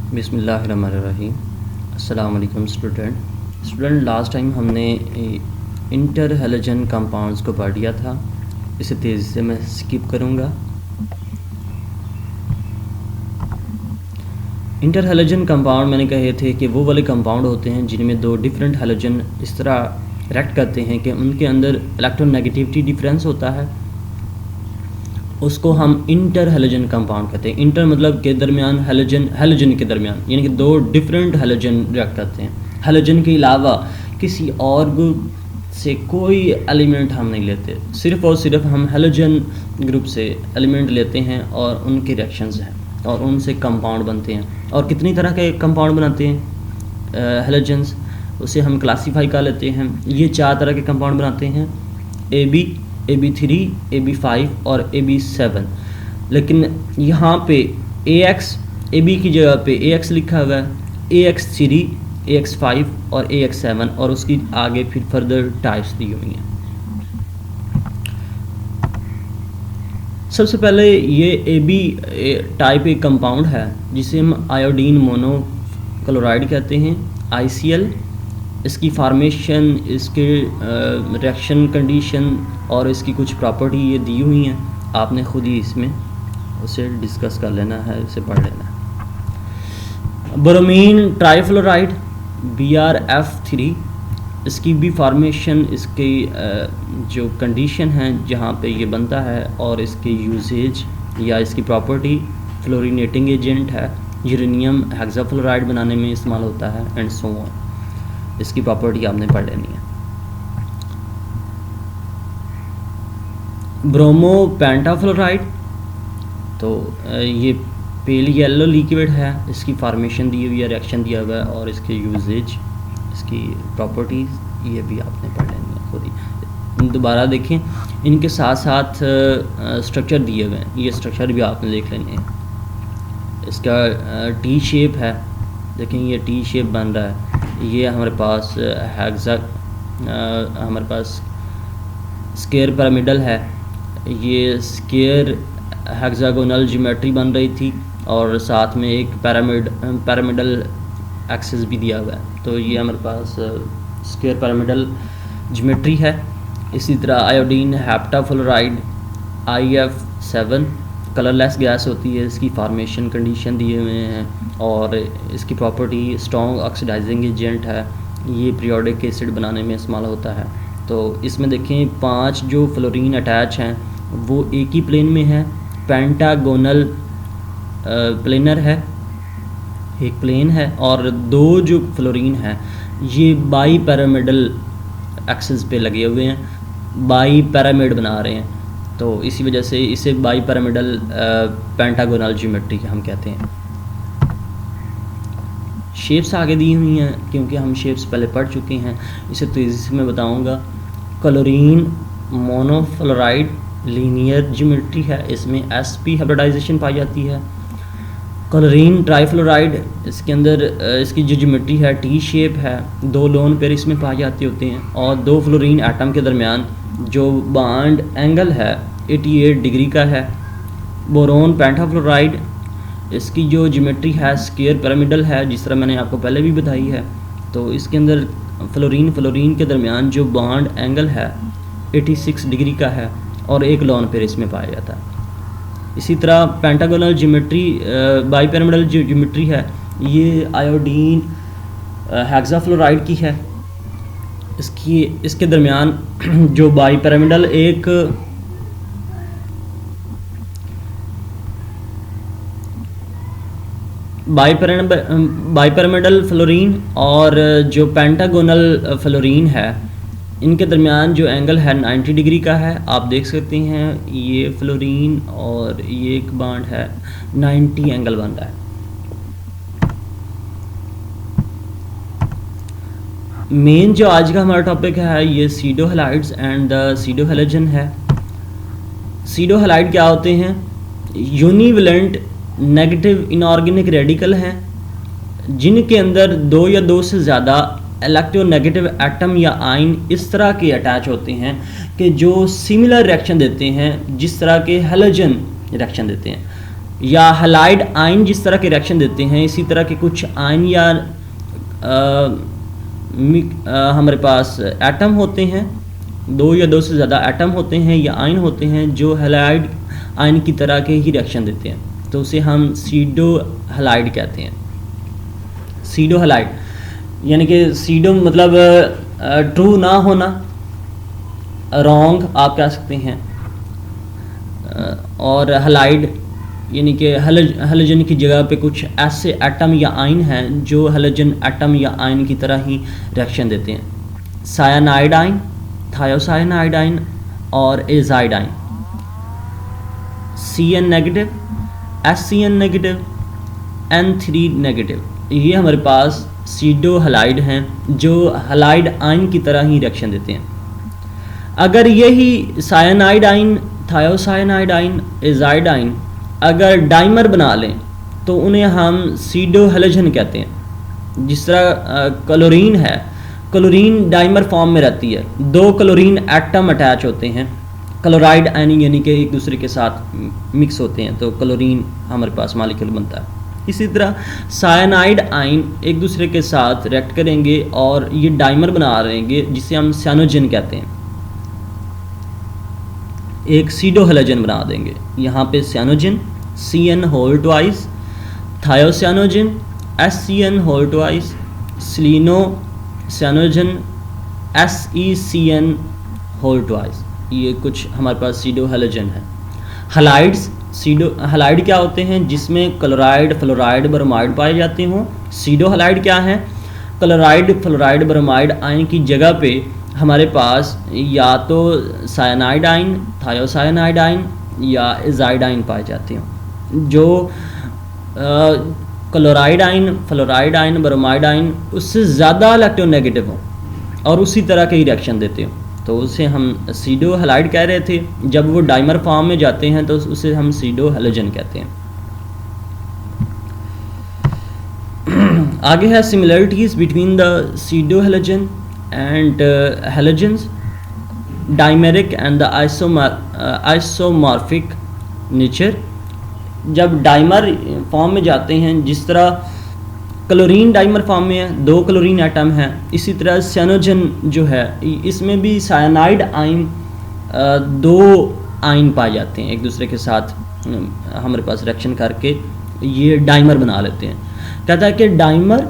बिस्मिल्लाहिर्रहमानिर्रहीम। अस्सलाम वालेकुम स्टूडेंट। लास्ट टाइम हमने इंटर हैलोजन कंपाउंड्स को पढ़ लिया था। इसे तेज़ी से मैं स्किप करूँगा। इंटर हैलोजन कंपाउंड मैंने कहे थे कि वो वाले कंपाउंड होते हैं जिनमें दो डिफरेंट हैलोजन इस तरह रिएक्ट करते हैं कि उनके अंदर इलेक्ट्रोनेगेटिविटी डिफरेंस होता है। उसको हम इंटर हैलोजन कंपाउंड कहते हैं। इंटर मतलब के दरमियान, हैलोजन के दरमियान, यानी कि दो डिफरेंट हैलोजन रिएक्ट करते हैं। हैलोजन के अलावा किसी और ग्रुप से कोई एलिमेंट हम नहीं लेते, सिर्फ़ और सिर्फ हम हैलोजन ग्रुप से एलिमेंट लेते हैं और उनके रिएक्शंस हैं और उनसे कंपाउंड बनते हैं। और कितनी तरह के कंपाउंड बनाते हैं हैलोजन्स, उसे हम क्लासीफाई कर लेते हैं। ये 4 तरह के कंपाउंड बनाते हैं, AB, AB3, AB5 और AB7। लेकिन यहाँ पे AX, AB की जगह पे AX लिखा हुआ है, AX3, AX5 और AX7 और उसकी आगे फिर फर्दर टाइप्स दी हुई हैं। सबसे पहले ये AB टाइप एक कंपाउंड है जिसे हम आयोडीन मोनोक्लोराइड कहते हैं, ICL। इसकी फार्मेशन, इसके रिएक्शन कंडीशन और इसकी कुछ प्रॉपर्टी ये दी हुई हैं। आपने खुद ही इसमें उसे डिस्कस कर लेना है, उसे पढ़ लेना है। ब्रोमीन ट्राइफ्लोराइड BrF3, इसकी भी फार्मेशन, इसकी जो कंडीशन है जहाँ पे ये बनता है और इसके यूजेज या इसकी प्रॉपर्टी फ्लोरिनेटिंग एजेंट है, यूरेनियम हेक्साफ्लोराइड बनाने में इस्तेमाल होता है एंड सो ऑन। इसकी प्रॉपर्टी आपने पढ़ लेनी है। ब्रोमो पेंटाफ्लोराइड, तो ये पेल येलो लिक्विड है, इसकी फार्मेशन दी हुई है, रिएक्शन दिया हुआ है और इसके यूजेज, इसकी प्रॉपर्टीज़ ये भी आपने पढ़ लेनी है खुद ही। दोबारा देखें, इनके साथ साथ स्ट्रक्चर दिए हुए हैं, ये स्ट्रक्चर भी आपने देख लेने हैं। इसका टी शेप है, देखें ये टी शेप बन रहा है। ये हमारे पास हमारे पास स्क्वायर पिरामिडल है, ये स्क्वायर हेक्सागोनल ज्योमेट्री बन रही थी और साथ में एक पिरामिडल एक्सिस भी दिया हुआ है। तो ये हमारे पास स्क्वायर पिरामिडल ज्योमेट्री है। इसी तरह आयोडीन हेप्टाफ्लोराइड IF7 कलरलेस गैस होती है, इसकी फार्मेशन कंडीशन दिए हुए हैं और इसकी प्रॉपर्टी स्ट्रॉन्ग ऑक्सीडाइजिंग एजेंट है। ये पीरियोडिक एसिड बनाने में इस्तेमाल होता है। तो इसमें देखें 5 जो फ्लोरीन अटैच हैं वो एक ही प्लेन में है, पेंटागोनल प्लेनर है, एक प्लेन है, और 2 जो फ्लोरीन हैं ये बाई पैरामिडल एक्सिस पे लगे हुए हैं, बाई पैरामिड बना रहे हैं। तो इसी वजह से इसे बाई पैरामिडल पेंटागोनल ज्योमेट्री हम कहते हैं। शेप्स आगे दी हुई हैं क्योंकि हम शेप्स पहले पढ़ चुके हैं, इसे तेज़ी से मैं बताऊंगा। क्लोरीन मोनोफ्लोराइड लीनियर ज्योमेट्री है, इसमें sp हाइब्रिडाइजेशन पाई जाती है। क्लोरीन ट्राइफ्लोराइड, इसके अंदर इसकी जो ज्योमेट्री है टी शेप है, 2 लोन पेयर इसमें पाए जाते होते हैं और 2 फ्लोरीन एटम के दरमियान जो बॉन्ड एंगल है 88 डिग्री का है। बोरोन पेंटाफ्लोराइड, इसकी जो ज्योमेट्री है स्क्वायर पिरामिडल है, जिस तरह मैंने आपको पहले भी बताई है। तो इसके अंदर फ्लोरीन के दरमियान जो बॉन्ड एंगल है 86 डिग्री का है और एक लोन पेयर इसमें पाया जाता है। इसी तरह पेंटागोनल ज्योमेट्री, बाई पिरामिडल जो ज्योमेट्री है ये आयोडीन हेक्साफ्लोराइड की है। इसके दरमियान जो बाई पिरामिडल एक बाई पिरामिडल फ्लोरीन और जो पेंटागोनल फ्लोरीन है, इनके दरमियान जो एंगल है 90 डिग्री का है। आप देख सकते हैं ये फ्लोरीन और ये एक बॉन्ड है, 90 एंगल बन रहा है। मेन जो आज का हमारा टॉपिक है ये pseudo halides and the pseudo halogen है। सीडो हैलाइड क्या होते हैं? यूनिवेलेंट नेगेटिव इनऑर्गेनिक रेडिकल हैं जिनके अंदर 2 या 2 से ज़्यादा इलेक्ट्रोनेगेटिव एटम या आयन इस तरह के अटैच होते हैं कि जो सिमिलर रिएक्शन देते हैं जिस तरह के हैलोजन रिएक्शन देते हैं। या हैलाइड आयन जिस तरह के रिएक्शन देते हैं, इसी तरह के कुछ आयन या हमारे पास एटम होते हैं, दो या दो से ज़्यादा एटम होते हैं या आयन होते हैं जो हैलाइड आयन की तरह के ही रिएक्शन देते हैं, तो उसे हम सीडो हैलाइड कहते हैं। सीडो हैलाइड यानी कि सीडो मतलब ट्रू ना होना, रॉन्ग आप कह सकते हैं, और हैलाइड यानी कि हैलोजन की जगह पे कुछ ऐसे एटम या आयन हैं जो हैलोजन एटम या आयन की तरह ही रिएक्शन देते हैं। साइनाइड आयन, थायोसाइनाइड आयन और azide ion. Cn negative, SCN negative, N3 negative, ये हमारे पास सीडो हैलाइड हैं जो हैलाइड आयन की तरह ही रिएक्शन देते हैं। अगर यही cyanide ion, thiocyanide ion, azide ion अगर डाइमर बना लें तो उन्हें हम सीडो हैलोजन कहते हैं। जिस तरह क्लोरीन है, क्लोरीन डाइमर फॉर्म में रहती है, दो क्लोरीन एटम अटैच होते हैं, क्लोराइड आयन यानी कि एक दूसरे के साथ मिक्स होते हैं, तो क्लोरीन हमारे पास मॉलिक्यूल बनता है। इसी तरह साइनाइड आयन एक दूसरे के साथ रिएक्ट करेंगे और ये डाइमर बना रहेंगे जिसे हम साइनोजन कहते हैं, एक सीडो हैलोजन बना देंगे। यहाँ पे cyanogen Cn whole twice, thiocyanogen SCN whole twice, selenocyanogen SECN whole twice, ये कुछ हमारे पास सीडो हैलोजन है। हैलाइड्स, सीडो हैलाइड क्या होते हैं जिसमें क्लोराइड, फ्लोराइड, ब्रोमाइड पाए जाते हों। सीडो हैलाइड क्या है? क्लोराइड, फ्लोराइड, ब्रोमाइड आयन की जगह पे हमारे पास या तो साइनाइड आयन, थायोसाइनाइड आयन या एजाइड आयन पाए जाते हैं, जो chloride ion, fluoride ion, bromide ion उससे ज़्यादा इलेक्ट्रोनेगेटिव हों और उसी तरह के ही रिएक्शन देते हो, तो उसे हम सीडो हैलाइड कह रहे थे। जब वो डाइमर फॉर्म में जाते हैं तो उसे हम सीडो हैलोजन कहते हैं। आगे है similarities between the pseudo halogen and halogens, dimeric and the isomorphic nature. जब डाइमर फॉर्म में जाते हैं, जिस तरह क्लोरीन डाइमर फॉर्म में है, दो क्लोरीन एटम हैं, इसी तरह साइनोजन जो है इसमें भी साइनाइड आयन, दो आयन पाए जाते हैं एक दूसरे के साथ हमारे पास रिएक्शन करके ये डाइमर बना लेते हैं। कहता है कि डाइमर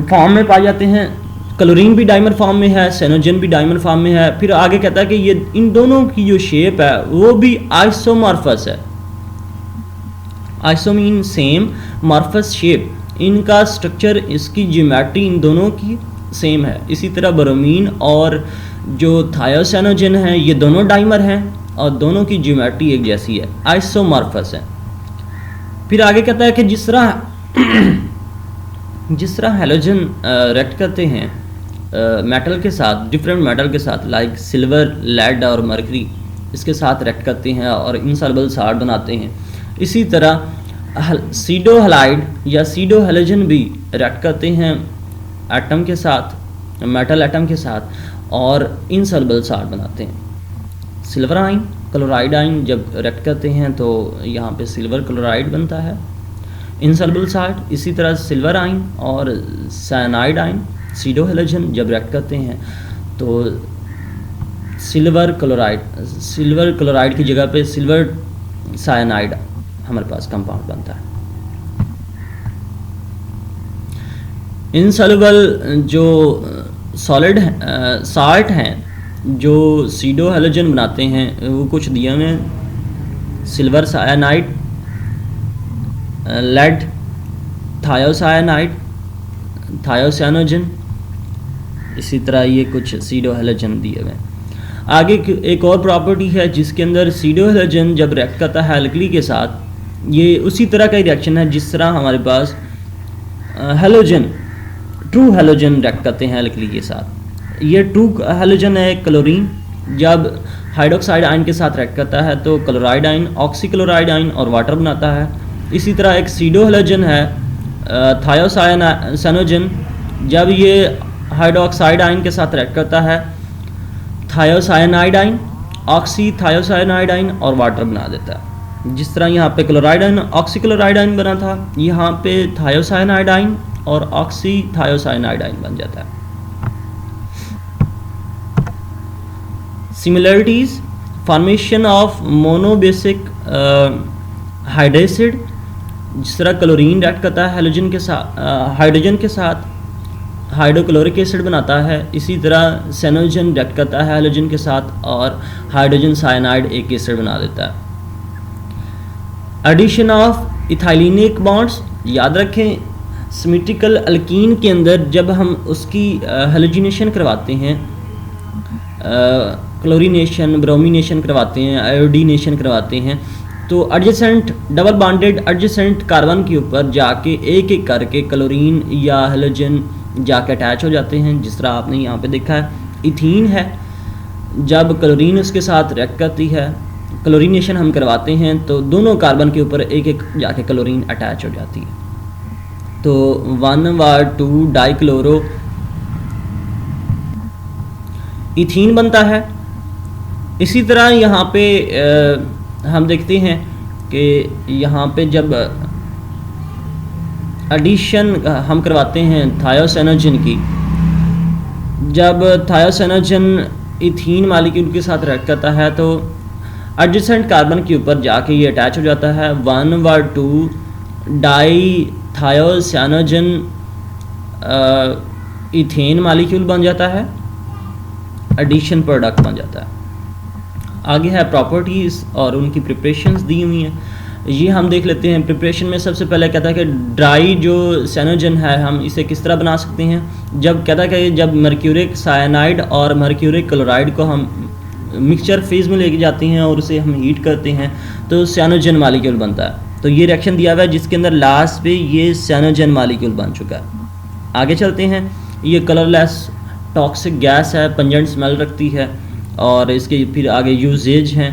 फॉर्म में पाए जाते हैं, क्लोरीन भी डाइमर फॉर्म में है, साइनोजन भी डाइमर फॉर्म में है। फिर आगे कहता है कि ये इन दोनों की जो शेप है वो भी आइसोमॉर्फस है। आइसो मीन सेम, मॉर्फस शेप, इनका स्ट्रक्चर, इसकी ज्योमेट्री इन दोनों की सेम है। इसी तरह ब्रोमीन और जो थायोसाइनोजन है ये दोनों डाइमर हैं और दोनों की ज्योमेट्री एक जैसी है, आइसोमॉर्फस है। फिर आगे कहता है कि जिस तरह हैलोजन रिएक्ट करते हैं मेटल के साथ, डिफरेंट मेटल के साथ, लाइक सिल्वर, लेड और मरकरी, इसके साथ रिएक्ट करते हैं और इनसॉल्युबल सॉल्ट बनाते हैं, इसी तरह सीडो हैलाइड या सीडो हैलोजन भी रिएक्ट करते हैं एटम के साथ, मेटल एटम के साथ, और इनसॉल्युबल सॉल्ट बनाते हैं। सिल्वर आयन, क्लोराइड आयन जब रिएक्ट करते हैं तो यहाँ पे सिल्वर क्लोराइड बनता है, इनसॉल्युबल सॉल्ट। इसी तरह सिल्वर आयन और साइनाइड आयन, सीडो हैलोजन जब रिएक्ट करते हैं तो सिल्वर क्लोराइड की जगह पे सिल्वर साइनाइड हमारे पास कंपाउंड बनता है। इनसॉल्युबल जो सॉलिड साल्ट हैं जो सीडो हैलोजन बनाते हैं वो कुछ दिए हुए हैं, सिल्वर साइनाइड, लेड, थायोसाइनाइड, थायोसाइनोजन, इसी तरह ये कुछ सीडो हैलोजन दिए हुए हैं। आगे एक और प्रॉपर्टी है जिसके अंदर सीडो हैलोजन जब रिएक्ट करता है एल्कली के साथ, ये उसी तरह का रिएक्शन है जिस तरह हमारे पास हैलोजन, ट्रू हैलोजन रिएक्ट करते हैं एल्कली के साथ। ये ट्रू हैलोजन है क्लोरीन, जब हाइड्रोक्साइड आयन के साथ रिएक्ट करता है तो क्लोराइड आयन, ऑक्सीक्लोराइड आयन और वाटर बनाता है। इसी तरह एक सीडो हैलोजन है थायोसाइनोजन, जब ये हाइड्रोक्साइड आयन के साथ रिएक्ट करता है, thiocyanide ion, oxy thiocyanide ion और वाटर बना देता है। जिस तरह यहाँ पे क्लोराइड आयन ऑक्सीक्लोराइड आयन बना था, यहाँ पे थायोसाइनाइड आयन और ऑक्सी थायोसाइनाइड आयन बन जाता है। सिमिलरिटीज, फॉर्मेशन ऑफ मोनोबेसिक हाइड्रेसिड, जिस तरह क्लोरीन रिएक्ट करता है हाइड्रोजन के साथ हाइड्रोक्लोरिक एसिड बनाता है, इसी तरह सैनोजन रिएक्ट करता है हाइड्रोजन के साथ और हाइड्रोजन साइनाइड एक एसिड बना देता है। एडिशन ऑफ इथाइलिनिक बॉन्ड्स, याद रखें सिमेट्रिकल अल्कीन के अंदर जब हम उसकी हैलोजिनेशन करवाते हैं, क्लोरीनेशन, ब्रोमिनेशन करवाते हैं, आयोडीनेशन करवाते हैं, तो adjacent double bonded adjacent carbon के ऊपर जाके एक एक करके क्लोरीन या हैलोजन जाके अटैच हो जाते हैं। जिस तरह आपने यहाँ पे देखा है, इथीन है, जब क्लोरीन उसके साथ रिएक्ट करती है, क्लोरीनेशन हम करवाते हैं तो दोनों कार्बन के ऊपर एक एक जाके क्लोरीन अटैच हो जाती है, तो 1,2 डाइक्लोरो इथीन बनता है। इसी तरह यहाँ पे हम देखते हैं कि यहाँ पे जब एडिशन हम करवाते हैं थायोसाइनोजन की, जब थायोसाइनोजन इथीन मालिक्यूल के साथ रिएक्ट करता है तो एडजेसेंट कार्बन के ऊपर जाके ये अटैच हो जाता है, 1,2 डाई थायोसाइनोजन इथेन मालिक्यूल बन जाता है, एडिशन प्रोडक्ट बन जाता है। आगे है प्रॉपर्टीज़ और उनकी प्रिपरेशंस दी हुई हैं, ये हम देख लेते हैं। प्रिपरेशन में सबसे पहले कहता है कि ड्राई जो सैनोजन है हम इसे किस तरह बना सकते हैं। जब कहता है कि जब मर्क्यूरिक साइनाइड और मर्क्यूरिक क्लोराइड को हम मिक्सचर फेज में लेके जाते हैं और उसे हम हीट करते हैं तो सैनोजन मालिक्यूल बनता है। तो ये रिएक्शन दिया हुआ है जिसके अंदर लास्ट पे ये सैनोजन मालिक्यूल बन चुका है। आगे चलते हैं, ये कलरलेस टॉक्सिक गैस है, पंजेंट स्मेल रखती है। और इसके फिर आगे यूजेज हैं।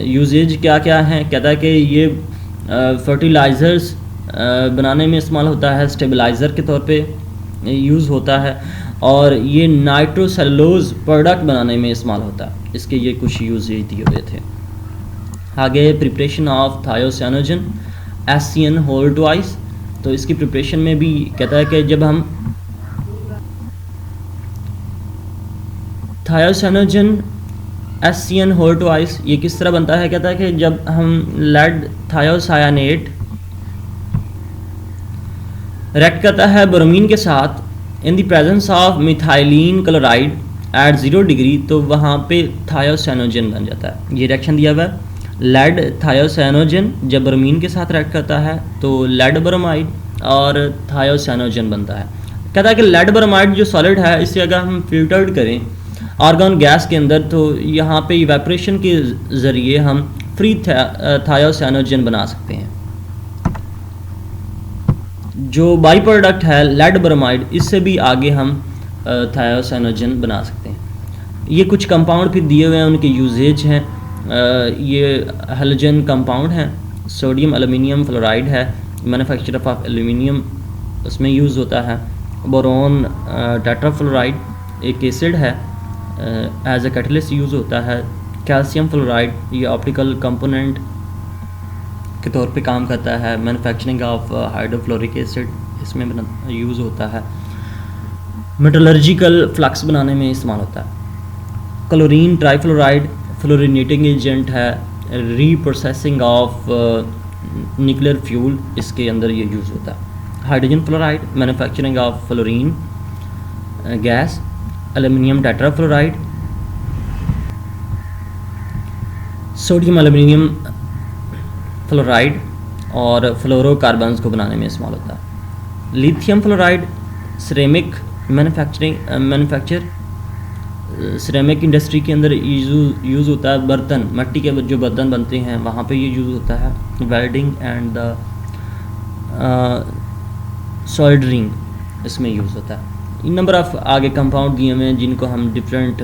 यूजेज क्या क्या हैं, कहता है कि ये फर्टिलाइज़र्स बनाने में इस्तेमाल होता है, स्टेबलाइज़र के तौर पे यूज़ होता है, और ये नाइट्रोसेलुलोज प्रोडक्ट बनाने में इस्तेमाल होता है। इसके ये कुछ यूजेज दिए हुए थे। आगे preparation of thiocyanogen SCN whole twice, तो इसकी प्रिपरेशन में भी कहता है कि जब हम थायोसाइनोजन एससीएन होल ट्वाइस ये किस तरह बनता है, कहता है कि जब हम लेड थायोसायानेट रिएक्ट करता है ब्रोमीन के साथ in the presence of methylene chloride at 0 degree, तो वहाँ पे थायोसाइनोजन बन जाता है। ये रिएक्शन दिया हुआ है। लेड थायोसाइनोजन जब ब्रोमीन के साथ रिएक्ट करता है तो लेड ब्रोमाइड और थायोसाइनोजन बनता है। कहता है कि लेड ब्रोमाइड जो सॉलिड है इसे अगर हम फिल्टर्ड करें आर्गन गैस के अंदर तो यहाँ पे इवेपोरेशन के ज़रिए हम फ्री थायोसाइनोजन बना सकते हैं। जो बाई प्रोडक्ट है लेड ब्रोमाइड, इससे भी आगे हम थायोसाइनोजन बना सकते हैं। ये कुछ कंपाउंड फिर दिए हुए हैं, उनके यूजेज हैं। ये हैलोजन कंपाउंड हैं, सोडियम एल्युमिनियम फ्लोराइड है, मैन्युफैक्चर ऑफ एल्युमिनियम उसमें यूज़ होता है। बोरोन टेट्राफ्लोराइड एक एसिड है, एज ए कैटलिस्ट यूज़ होता है। कैल्शियम फ्लोराइड ये ऑप्टिकल कंपोनेंट के तौर पे काम करता है। मैन्युफैक्चरिंग ऑफ हाइड्रोफ्लोरिक एसिड इसमें यूज़ होता है। मेटलर्जिकल फ्लक्स बनाने में इस्तेमाल होता है। क्लोरीन ट्राइफ्लोराइड फ्लोरिनेटिंग एजेंट है। रीप्रोसेसिंग ऑफ न्यूक्लियर फ्यूल इसके अंदर ये यूज़ होता है। Hydrogen fluoride manufacturing of fluorine gas. Aluminium tetrafluoride sodium aluminium fluoride और फ्लोरोकार्बन्स को बनाने में इस्तेमाल होता है। Lithium fluoride ceramic manufacture ceramic industry के अंदर यूज़ होता है। बर्तन, मिट्टी के जो बर्तन बनते हैं वहाँ पे ये यूज़ होता है। वेल्डिंग एंड द सोल्डरिंग इसमें यूज़ होता है। इन नंबर ऑफ आगे कंपाउंड दिए हुए हैं जिनको हम डिफरेंट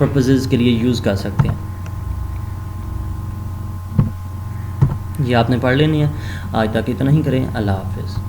पर्पसेस के लिए यूज़ कर सकते हैं। ये आपने पढ़ लेनी है। आज तक इतना ही करें। अल्लाह हाफिज़।